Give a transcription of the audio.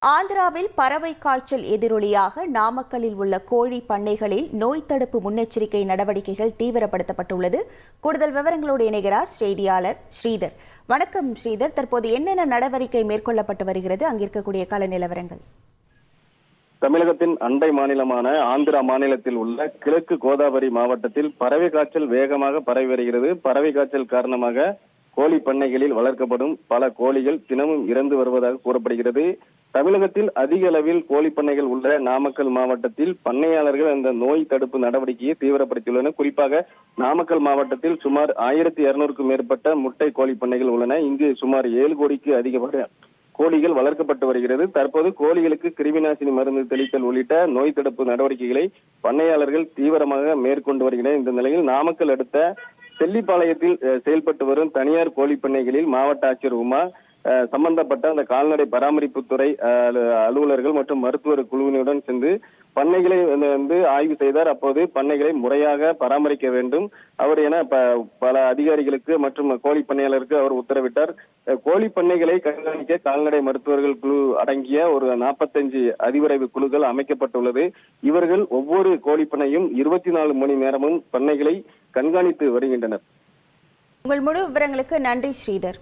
ஆந்திராவில் பறவை காய்ச்சல் எதிரொலியாக நாமக்கல்லில் உள்ள கோழி பண்ணைகளில் நோய் தடுப்பு முன்னெச்சரிக்கை நடவடிக்கைகள் தீவிரப்படுத்தப்பட்டுள்ளது. கூடுதல் விவரங்களோடு இணைகிறார் செய்தியாளர் ஸ்ரீதர். வணக்கம் ஸ்ரீதர், தற்போது என்னென்ன நடவடிக்கை மேற்கொள்ளப்பட்டு வருகிறது, அங்கிருக்கக்கூடிய கள நிலவரங்கள்? தமிழகத்தின் அண்டை மாநிலமான ஆந்திரா மாநிலத்தில் உள்ள கிழக்கு கோதாவரி மாவட்டத்தில் பறவை காய்ச்சல் வேகமாக பரவி வருகிறது. பறவை காய்ச்சல் காரணமாக கோழி பண்ணைகளில் வளர்க்கப்படும் பல கோழிகள் தினமும் இறந்து வருவதாக கூறப்படுகிறது. தமிழகத்தில் அதிக அளவில் கோழி பண்ணைகள் உள்ள நாமக்கல் மாவட்டத்தில் பண்ணையாளர்கள் அந்த நோய் தடுப்பு நடவடிக்கையை தீவிரப்படுத்தியுள்ளனர். குறிப்பாக நாமக்கல் மாவட்டத்தில் சுமார் 1200க்கும் மேற்பட்ட முட்டை கோழி பண்ணைகள் உள்ளன. இங்கு சுமார் 7 கோடிக்கு அதிகமான கோழிகள் வளர்க்கப்பட்டு வருகிறது. தற்போது கோழிகளுக்கு கிருமிநாசினி மருந்து தெளித்தல் உள்ளிட்ட நோய் தடுப்பு நடவடிக்கைகளை பண்ணையாளர்கள் தீவிரமாக மேற்கொண்டு வருகின்றனர். இந்த நிலையில் நாமக்கல் அடுத்த செல்லிப்பாளையத்தில் செயல்பட்டு வரும் தனியார் கோழி பண்ணைகளில் மாவட்ட ஆட்சியர் உமா சம்பந்தப்பட்ட அந்த கால்நடை பராமரிப்புத்துறை அலுவலர்கள் மற்றும் மருத்துவர் குழுவினருடன் சென்று பண்ணைகளை ஆய்வு செய்தார். அப்போது பண்ணைகளை முறையாக பராமரிக்க வேண்டும் அவர் என பல அதிகாரிகளுக்கு மற்றும் கோழி பண்ணையாளருக்கு அவர் உத்தரவிட்டார். கோழி பண்ணைகளை கண்காணிக்க கால்நடை மருத்துவர்கள் குழு அடங்கிய ஒரு 45 அதிவிரைவு குழுக்கள் அமைக்கப்பட்டுள்ளது. இவர்கள் ஒவ்வொரு கோழி பண்ணையும் 24 மணி நேரமும் பண்ணைகளை கண்காணித்து வருகின்றனர். உங்கள் முழு விவரங்களுக்கு நன்றி ஸ்ரீதர்.